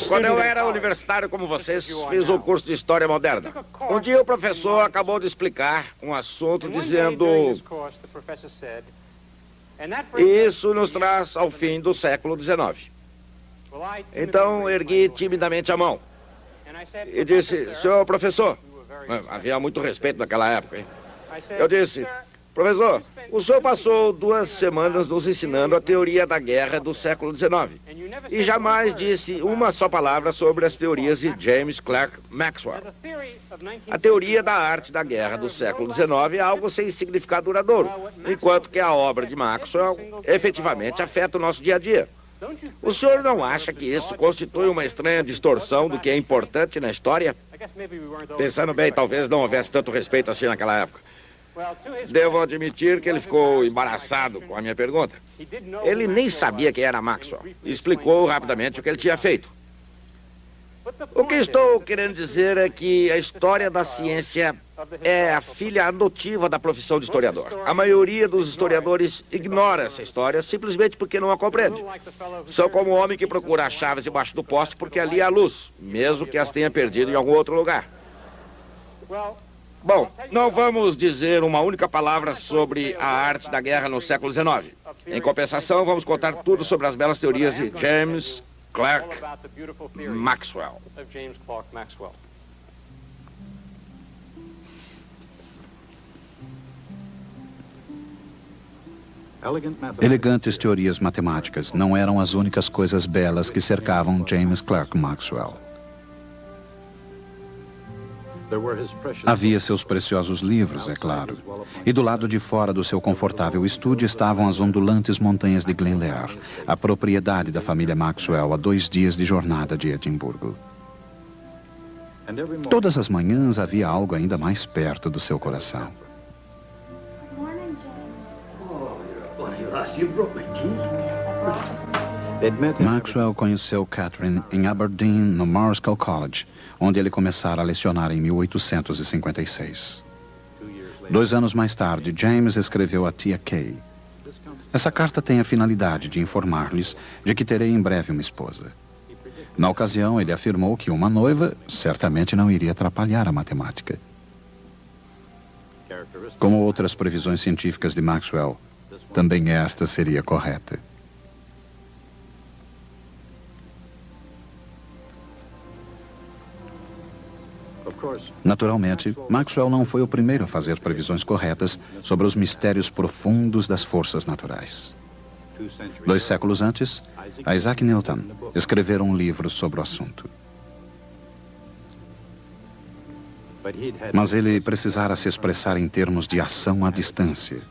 Quando eu era universitário como vocês, fiz um curso de História Moderna. Um dia o professor acabou de explicar um assunto dizendo... E isso nos traz ao fim do século XIX. Então, ergui timidamente a mão e disse, senhor professor, havia muito respeito naquela época, hein? Eu disse, professor, o senhor passou 2 semanas nos ensinando a teoria da guerra do século XIX e jamais disse uma só palavra sobre as teorias de James Clerk Maxwell. A teoria da arte da guerra do século XIX é algo sem significado duradouro, enquanto que a obra de Maxwell efetivamente afeta o nosso dia a dia. O senhor não acha que isso constitui uma estranha distorção do que é importante na história? Pensando bem, talvez não houvesse tanto respeito assim naquela época. Devo admitir que ele ficou embaraçado com a minha pergunta. Ele nem sabia quem era Maxwell. Explicou rapidamente o que ele tinha feito. O que estou querendo dizer é que a história da ciência é a filha adotiva da profissão de historiador. A maioria dos historiadores ignora essa história simplesmente porque não a compreende. São como o homem que procura as chaves debaixo do poste porque ali há luz, mesmo que as tenha perdido em algum outro lugar. Bom, não vamos dizer uma única palavra sobre a arte da guerra no século XIX. Em compensação, vamos contar tudo sobre as belas teorias de James Clerk Maxwell. Elegantes teorias matemáticas não eram as únicas coisas belas que cercavam James Clerk Maxwell. Havia seus preciosos livros, é claro. E do lado de fora do seu confortável estúdio estavam as ondulantes montanhas de Glenlear, a propriedade da família Maxwell a 2 dias de jornada de Edimburgo. Todas as manhãs havia algo ainda mais perto do seu coração. Maxwell conheceu Catherine em Aberdeen, no Marischal College, onde ele começara a lecionar em 1856. 2 anos mais tarde, James escreveu a tia Kay. Essa carta tem a finalidade de informar-lhes de que terei em breve uma esposa. Na ocasião, ele afirmou que uma noiva certamente não iria atrapalhar a matemática. Como outras previsões científicas de Maxwell, também esta seria correta. Naturalmente, Maxwell não foi o primeiro a fazer previsões corretas sobre os mistérios profundos das forças naturais. 2 séculos antes, Isaac Newton escrevera um livro sobre o assunto. Mas ele precisara se expressar em termos de ação à distância.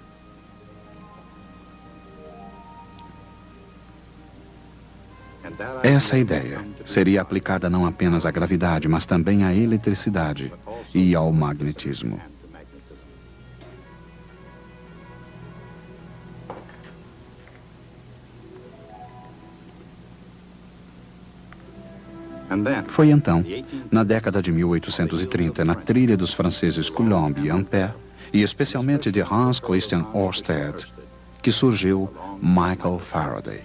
Essa ideia seria aplicada não apenas à gravidade, mas também à eletricidade e ao magnetismo. Foi então, na década de 1830, na trilha dos franceses Coulomb e Ampère, e especialmente de Hans Christian Ørsted, que surgiu Michael Faraday.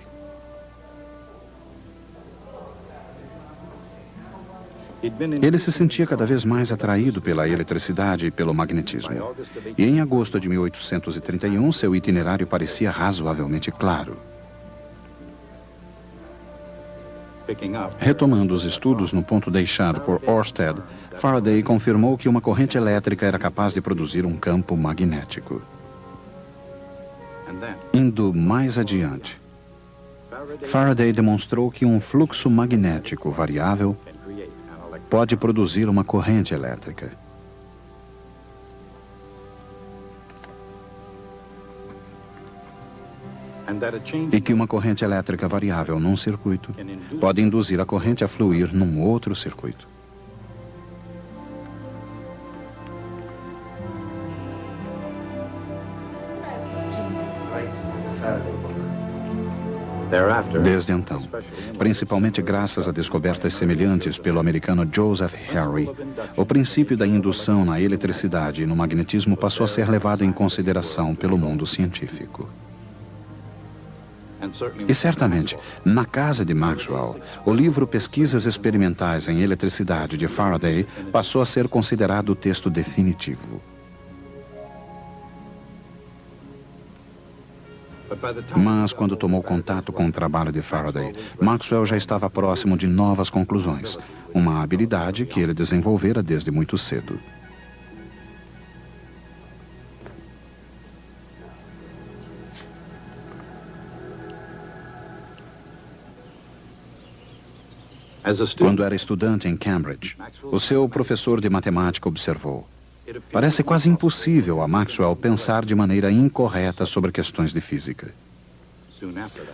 Ele se sentia cada vez mais atraído pela eletricidade e pelo magnetismo. E em agosto de 1831, seu itinerário parecia razoavelmente claro. Retomando os estudos no ponto deixado por Ørsted, Faraday confirmou que uma corrente elétrica era capaz de produzir um campo magnético. Indo mais adiante, Faraday demonstrou que um fluxo magnético variável pode produzir uma corrente elétrica. E que uma corrente elétrica variável num circuito pode induzir a corrente a fluir num outro circuito. Desde então, principalmente graças a descobertas semelhantes pelo americano Joseph Harry, o princípio da indução na eletricidade e no magnetismo passou a ser levado em consideração pelo mundo científico. E certamente, na casa de Maxwell, o livro Pesquisas Experimentais em Eletricidade de Faraday passou a ser considerado o texto definitivo. Mas, quando tomou contato com o trabalho de Faraday, Maxwell já estava próximo de novas conclusões, uma habilidade que ele desenvolvera desde muito cedo. Quando era estudante em Cambridge, o seu professor de matemática observou: parece quase impossível a Maxwell pensar de maneira incorreta sobre questões de física.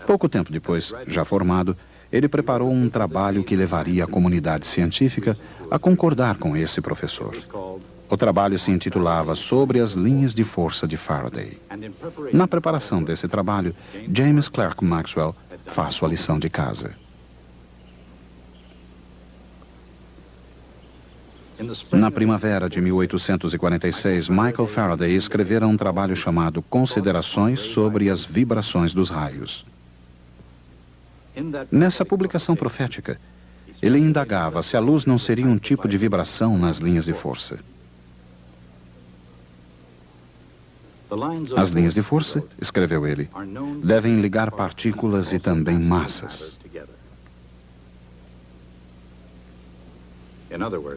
Pouco tempo depois, já formado, ele preparou um trabalho que levaria a comunidade científica a concordar com esse professor. O trabalho se intitulava Sobre as Linhas de Força de Faraday. Na preparação desse trabalho, James Clerk Maxwell faz sua lição de casa. Na primavera de 1846, Michael Faraday escrevera um trabalho chamado Considerações sobre as Vibrações dos Raios. Nessa publicação profética, ele indagava se a luz não seria um tipo de vibração nas linhas de força. As linhas de força, escreveu ele, devem ligar partículas e também massas.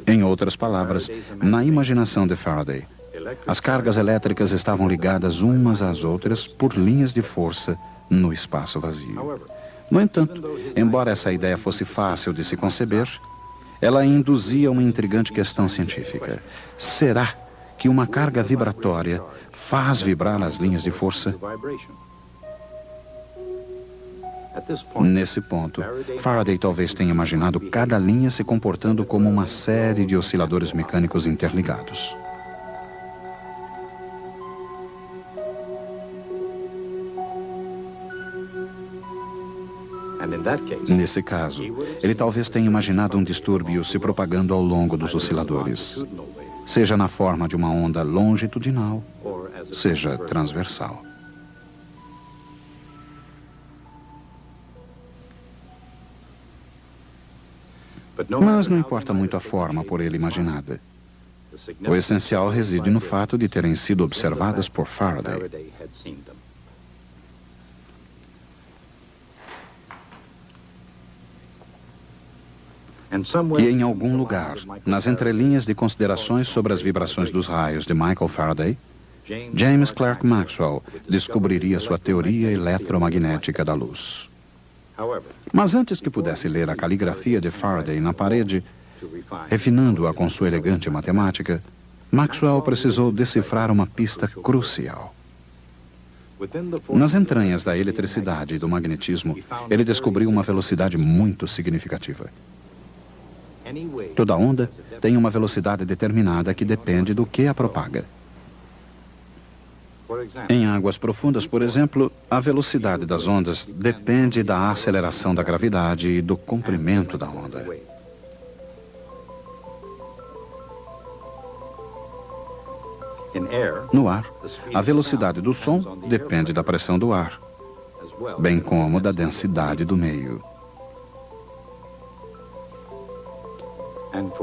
Em outras palavras, na imaginação de Faraday, as cargas elétricas estavam ligadas umas às outras por linhas de força no espaço vazio. No entanto, embora essa ideia fosse fácil de se conceber, ela induzia uma intrigante questão científica. Será que uma carga vibratória faz vibrar as linhas de força? Nesse ponto, Faraday talvez tenha imaginado cada linha se comportando como uma série de osciladores mecânicos interligados. Nesse caso, ele talvez tenha imaginado um distúrbio se propagando ao longo dos osciladores, seja na forma de uma onda longitudinal, seja transversal. Mas não importa muito a forma por ele imaginada. O essencial reside no fato de terem sido observadas por Faraday. E em algum lugar, nas entrelinhas de considerações sobre as vibrações dos raios de Michael Faraday, James Clerk Maxwell descobriria sua teoria eletromagnética da luz. Mas antes que pudesse ler a caligrafia de Faraday na parede, refinando-a com sua elegante matemática, Maxwell precisou decifrar uma pista crucial. Nas entranhas da eletricidade e do magnetismo, ele descobriu uma velocidade muito significativa. Toda onda tem uma velocidade determinada que depende do que a propaga. Em águas profundas, por exemplo, a velocidade das ondas depende da aceleração da gravidade e do comprimento da onda. No ar, a velocidade do som depende da pressão do ar, bem como da densidade do meio.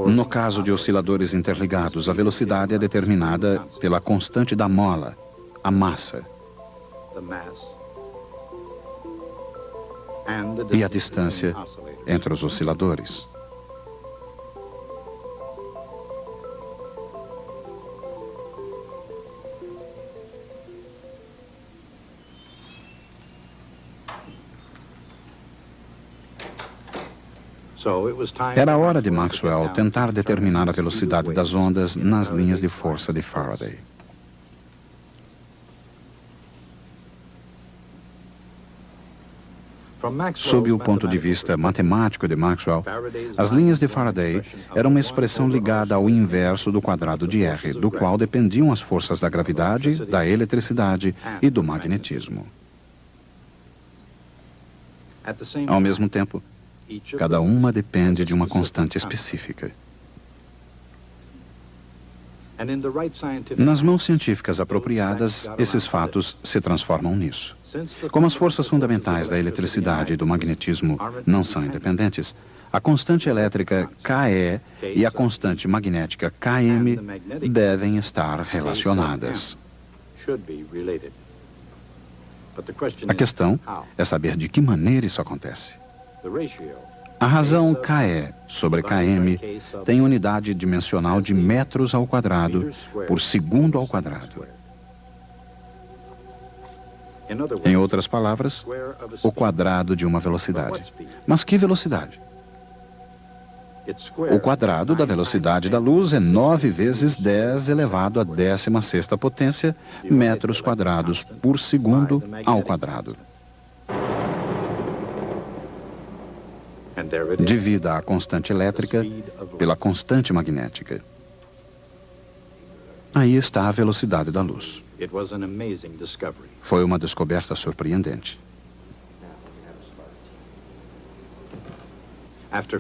No caso de osciladores interligados, a velocidade é determinada pela constante da mola, a massa, e a distância entre os osciladores. Era a hora de Maxwell tentar determinar a velocidade das ondas nas linhas de força de Faraday. Sob o ponto de vista matemático de Maxwell, as linhas de Faraday eram uma expressão ligada ao inverso do quadrado de R, do qual dependiam as forças da gravidade, da eletricidade e do magnetismo. Ao mesmo tempo, cada uma depende de uma constante específica. Nas mãos científicas apropriadas, esses fatos se transformam nisso. Como as forças fundamentais da eletricidade e do magnetismo não são independentes, a constante elétrica KE e a constante magnética KM devem estar relacionadas. A questão é saber de que maneira isso acontece. A razão KE sobre KM tem unidade dimensional de metros ao quadrado por segundo ao quadrado. Em outras palavras, o quadrado de uma velocidade. Mas que velocidade? O quadrado da velocidade da luz é 9 vezes 10 elevado à 16ª potência metros quadrados por segundo ao quadrado. Divida a constante elétrica pela constante magnética. Aí está a velocidade da luz. Foi uma descoberta surpreendente.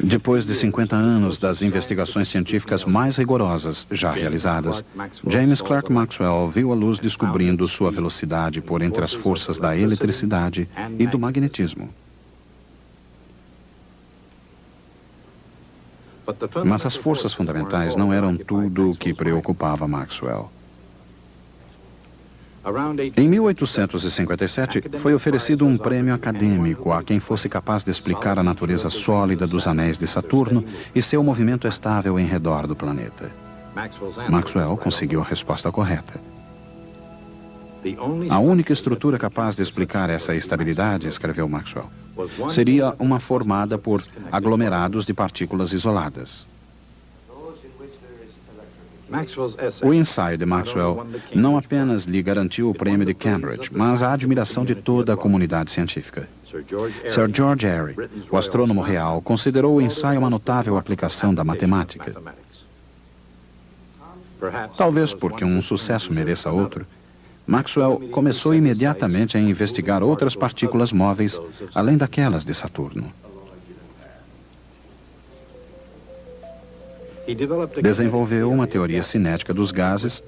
Depois de 50 anos das investigações científicas mais rigorosas já realizadas, James Clerk Maxwell viu a luz descobrindo sua velocidade por entre as forças da eletricidade e do magnetismo. Mas as forças fundamentais não eram tudo o que preocupava Maxwell. Em 1857, foi oferecido um prêmio acadêmico a quem fosse capaz de explicar a natureza sólida dos anéis de Saturno e seu movimento estável em redor do planeta. Maxwell conseguiu a resposta correta. A única estrutura capaz de explicar essa estabilidade, escreveu Maxwell, seria uma formada por aglomerados de partículas isoladas. O ensaio de Maxwell não apenas lhe garantiu o prêmio de Cambridge, mas a admiração de toda a comunidade científica. Sir George Airy, o astrônomo real, considerou o ensaio uma notável aplicação da matemática. Talvez porque um sucesso mereça outro, Maxwell começou imediatamente a investigar outras partículas móveis, além daquelas de Saturno. Desenvolveu uma teoria cinética dos gases,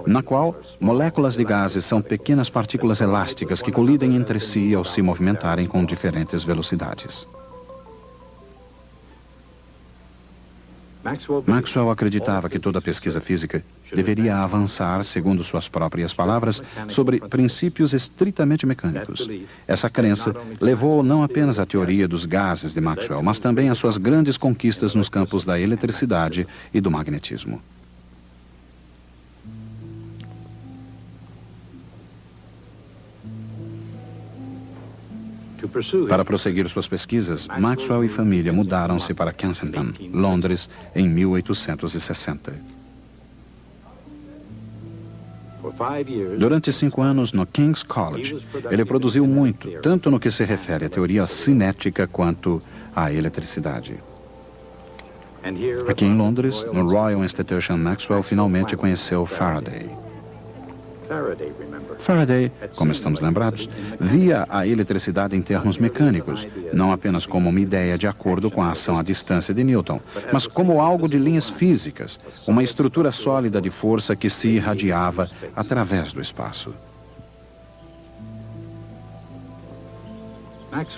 na qual moléculas de gases são pequenas partículas elásticas que colidem entre si ao se movimentarem com diferentes velocidades. Maxwell acreditava que toda pesquisa física deveria avançar, segundo suas próprias palavras, sobre princípios estritamente mecânicos. Essa crença levou não apenas à teoria dos gases de Maxwell, mas também às suas grandes conquistas nos campos da eletricidade e do magnetismo. Para prosseguir suas pesquisas, Maxwell e família mudaram-se para Kensington, Londres, em 1860. Durante 5 anos no King's College, ele produziu muito, tanto no que se refere à teoria cinética quanto à eletricidade. Aqui em Londres, no Royal Institution, Maxwell finalmente conheceu Faraday. Faraday, como estamos lembrados, via a eletricidade em termos mecânicos, não apenas como uma ideia de acordo com a ação à distância de Newton, mas como algo de linhas físicas, uma estrutura sólida de força que se irradiava através do espaço.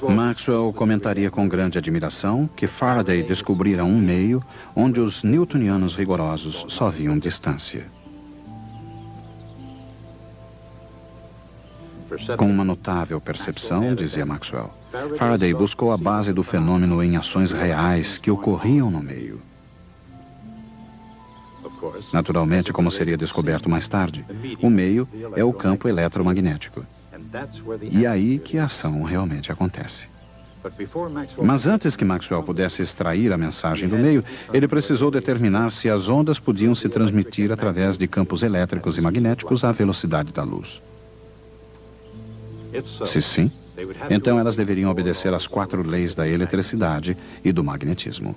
Maxwell comentaria com grande admiração que Faraday descobrira um meio onde os newtonianos rigorosos só viam distância. Com uma notável percepção, dizia Maxwell, Faraday buscou a base do fenômeno em ações reais que ocorriam no meio. Naturalmente, como seria descoberto mais tarde, o meio é o campo eletromagnético. E é aí que a ação realmente acontece. Mas antes que Maxwell pudesse extrair a mensagem do meio, ele precisou determinar se as ondas podiam se transmitir através de campos elétricos e magnéticos à velocidade da luz. Se sim, então elas deveriam obedecer às 4 leis da eletricidade e do magnetismo.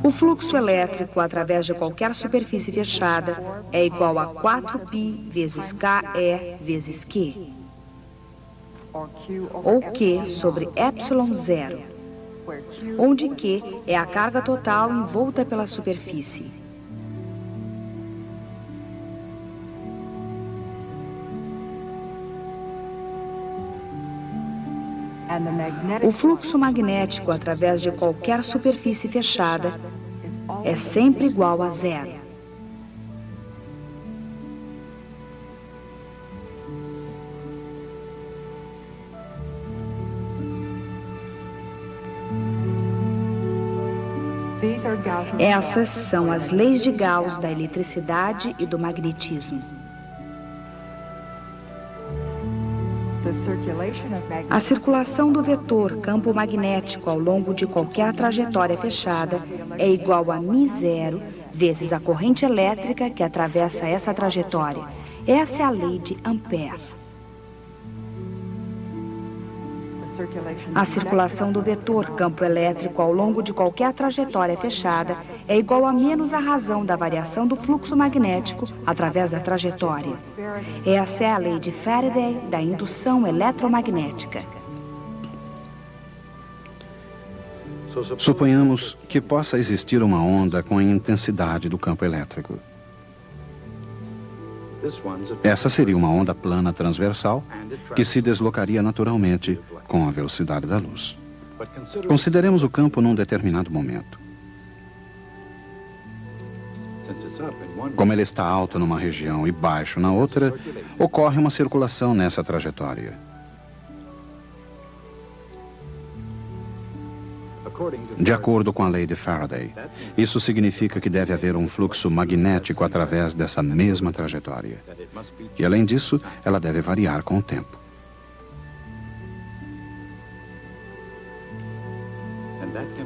O fluxo elétrico através de qualquer superfície fechada é igual a 4π vezes KE vezes Q, ou Q sobre ε0. onde Q é a carga total envolta pela superfície. O fluxo magnético através de qualquer superfície fechada é sempre igual a zero. Essas são as leis de Gauss da eletricidade e do magnetismo. A circulação do vetor campo magnético ao longo de qualquer trajetória fechada é igual a μ0 vezes a corrente elétrica que atravessa essa trajetória. Essa é a lei de Ampère. A circulação do vetor campo elétrico ao longo de qualquer trajetória fechada é igual a menos a razão da variação do fluxo magnético através da trajetória. Essa é a lei de Faraday da indução eletromagnética. Suponhamos que possa existir uma onda com a intensidade do campo elétrico. Essa seria uma onda plana transversal que se deslocaria naturalmente com a velocidade da luz. Consideremos o campo num determinado momento. Como ele está alto numa região e baixo na outra, ocorre uma circulação nessa trajetória. De acordo com a lei de Faraday, isso significa que deve haver um fluxo magnético através dessa mesma trajetória. E, além disso, ela deve variar com o tempo.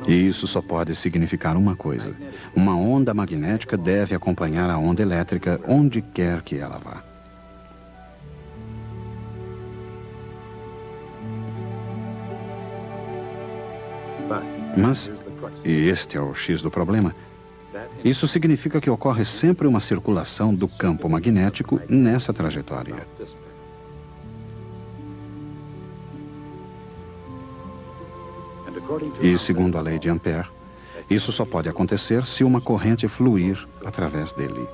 E isso só pode significar uma coisa. Uma onda magnética deve acompanhar a onda elétrica onde quer que ela vá. Mas, e este é o X do problema, isso significa que ocorre sempre uma circulação do campo magnético nessa trajetória. E, segundo a lei de Ampère, isso só pode acontecer se uma corrente fluir através dele.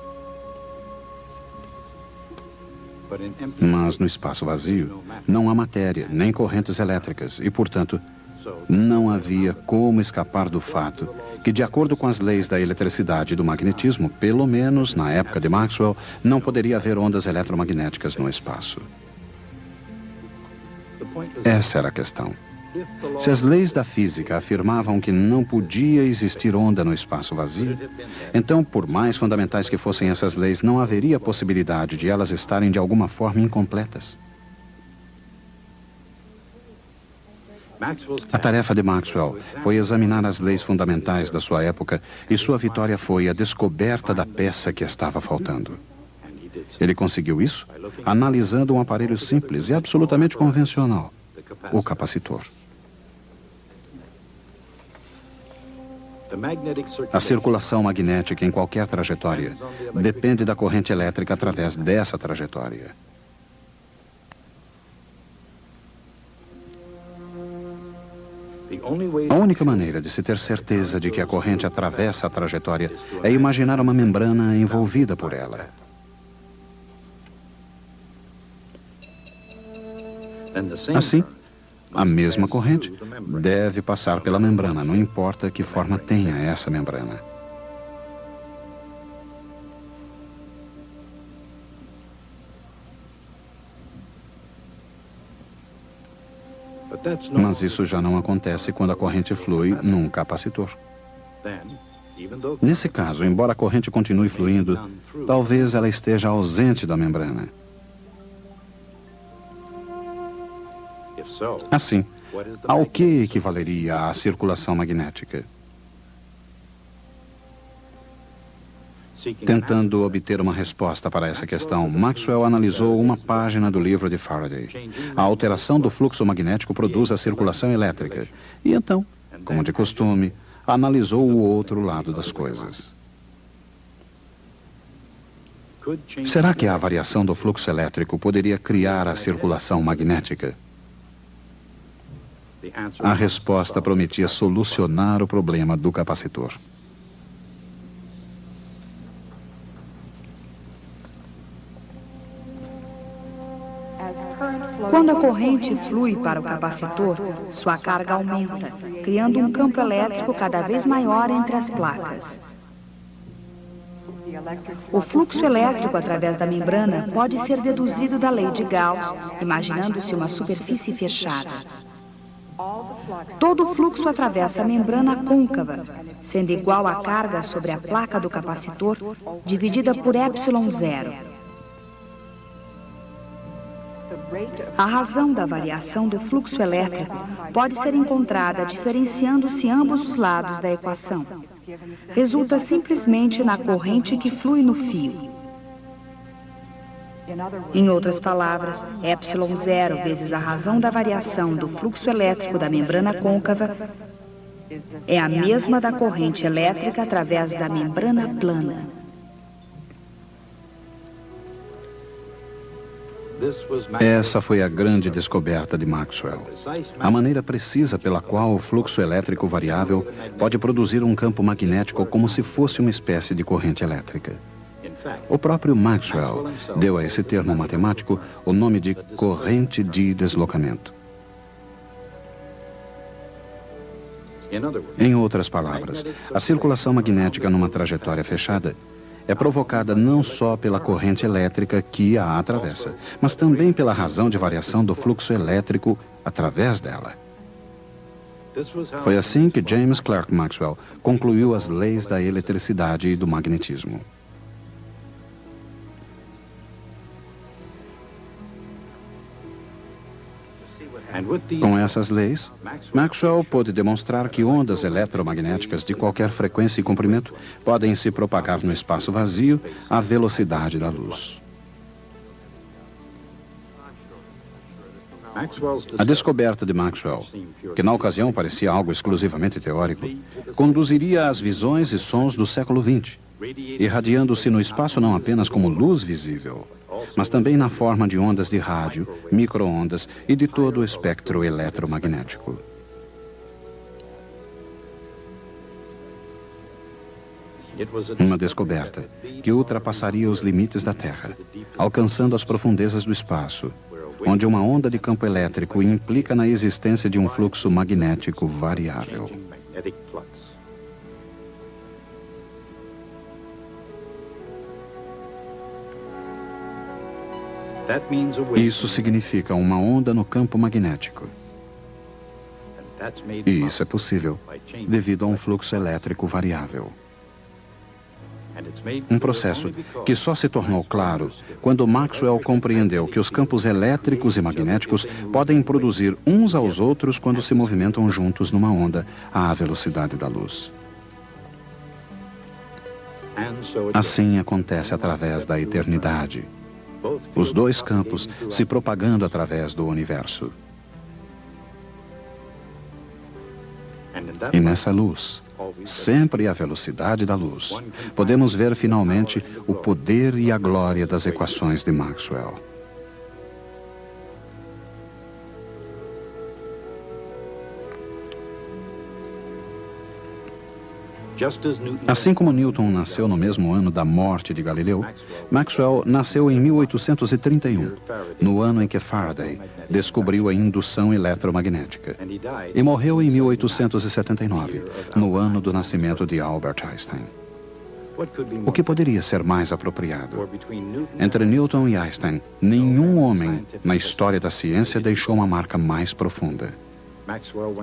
Mas no espaço vazio, não há matéria, nem correntes elétricas, e, portanto, não havia como escapar do fato que, de acordo com as leis da eletricidade e do magnetismo, pelo menos na época de Maxwell, não poderia haver ondas eletromagnéticas no espaço. Essa era a questão. Se as leis da física afirmavam que não podia existir onda no espaço vazio, então, por mais fundamentais que fossem essas leis, não haveria possibilidade de elas estarem de alguma forma incompletas. A tarefa de Maxwell foi examinar as leis fundamentais da sua época e sua vitória foi a descoberta da peça que estava faltando. Ele conseguiu isso analisando um aparelho simples e absolutamente convencional, o capacitor. A circulação magnética em qualquer trajetória depende da corrente elétrica através dessa trajetória. A única maneira de se ter certeza de que a corrente atravessa a trajetória é imaginar uma membrana envolvida por ela. Assim, a mesma corrente deve passar pela membrana, não importa que forma tenha essa membrana. Mas isso já não acontece quando a corrente flui num capacitor. Nesse caso, embora a corrente continue fluindo, talvez ela esteja ausente da membrana. Assim, ao que equivaleria a circulação magnética? Tentando obter uma resposta para essa questão, Maxwell analisou uma página do livro de Faraday. A alteração do fluxo magnético produz a circulação elétrica. E então, como de costume, analisou o outro lado das coisas. Será que a variação do fluxo elétrico poderia criar a circulação magnética? A resposta prometia solucionar o problema do capacitor. Quando a corrente flui para o capacitor, sua carga aumenta, criando um campo elétrico cada vez maior entre as placas. O fluxo elétrico através da membrana pode ser deduzido da lei de Gauss, imaginando-se uma superfície fechada. Todo o fluxo atravessa a membrana côncava, sendo igual à carga sobre a placa do capacitor, dividida por ε0. A razão da variação do fluxo elétrico pode ser encontrada diferenciando-se ambos os lados da equação. Resulta simplesmente na corrente que flui no fio. Em outras palavras, ε0 vezes a razão da variação do fluxo elétrico da membrana côncava é a mesma da corrente elétrica através da membrana plana. Essa foi a grande descoberta de Maxwell. A maneira precisa pela qual o fluxo elétrico variável pode produzir um campo magnético como se fosse uma espécie de corrente elétrica. O próprio Maxwell deu a esse termo matemático o nome de corrente de deslocamento. Em outras palavras, a circulação magnética numa trajetória fechada é provocada não só pela corrente elétrica que a atravessa, mas também pela razão de variação do fluxo elétrico através dela. Foi assim que James Clerk Maxwell concluiu as leis da eletricidade e do magnetismo. Com essas leis, Maxwell pôde demonstrar que ondas eletromagnéticas de qualquer frequência e comprimento podem se propagar no espaço vazio à velocidade da luz. A descoberta de Maxwell, que na ocasião parecia algo exclusivamente teórico, conduziria às visões e sons do século XX, irradiando-se no espaço não apenas como luz visível, mas também na forma de ondas de rádio, micro-ondas e de todo o espectro eletromagnético. Uma descoberta que ultrapassaria os limites da Terra, alcançando as profundezas do espaço, onde uma onda de campo elétrico implica na existência de um fluxo magnético variável. Isso significa uma onda no campo magnético. E isso é possível devido a um fluxo elétrico variável. Um processo que só se tornou claro quando Maxwell compreendeu que os campos elétricos e magnéticos podem produzir uns aos outros quando se movimentam juntos numa onda à velocidade da luz. Assim acontece através da eternidade. Os dois campos se propagando através do universo. E nessa luz, sempre à velocidade da luz, podemos ver finalmente o poder e a glória das equações de Maxwell. Assim como Newton nasceu no mesmo ano da morte de Galileu, Maxwell nasceu em 1831, no ano em que Faraday descobriu a indução eletromagnética, e morreu em 1879, no ano do nascimento de Albert Einstein. O que poderia ser mais apropriado? Entre Newton e Einstein, nenhum homem na história da ciência deixou uma marca mais profunda.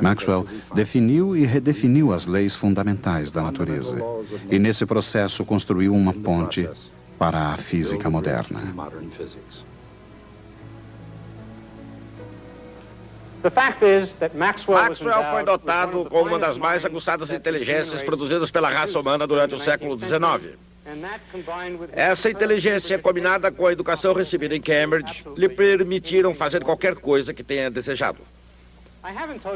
Maxwell definiu e redefiniu as leis fundamentais da natureza e, nesse processo, construiu uma ponte para a física moderna. Maxwell foi dotado com uma das mais aguçadas inteligências produzidas pela raça humana durante o século XIX. Essa inteligência, combinada com a educação recebida em Cambridge, lhe permitiram fazer qualquer coisa que tenha desejado.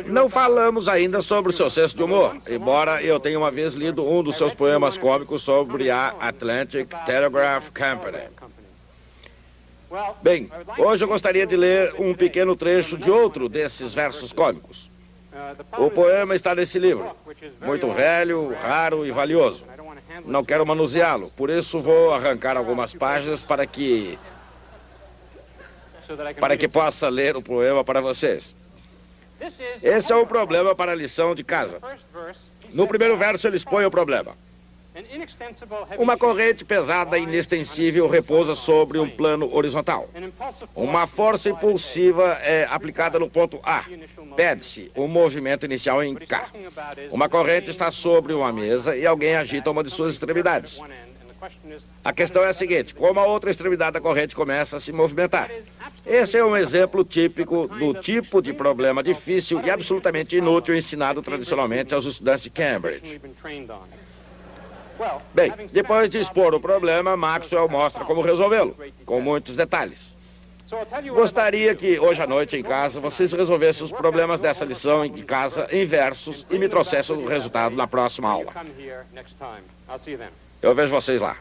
Não falamos ainda sobre o seu senso de humor, embora eu tenha uma vez lido um dos seus poemas cômicos sobre a Atlantic Telegraph Company. Bem, hoje eu gostaria de ler um pequeno trecho de outro desses versos cômicos. O poema está nesse livro, muito velho, raro e valioso. Não quero manuseá-lo, por isso vou arrancar algumas páginas para que possa ler o poema para vocês. Esse é o problema para a lição de casa. No primeiro verso ele expõe o problema. Uma corrente pesada e inextensível repousa sobre um plano horizontal. Uma força impulsiva é aplicada no ponto A. Pede-se o movimento inicial em K. Uma corrente está sobre uma mesa e alguém agita uma de suas extremidades. A questão é a seguinte: como a outra extremidade da corrente começa a se movimentar? Esse é um exemplo típico do tipo de problema difícil e absolutamente inútil ensinado tradicionalmente aos estudantes de Cambridge. Bem, depois de expor o problema, Maxwell mostra como resolvê-lo, com muitos detalhes. Gostaria que hoje à noite em casa vocês resolvessem os problemas dessa lição em casa em versos e me trouxessem o resultado na próxima aula. Eu vejo vocês lá.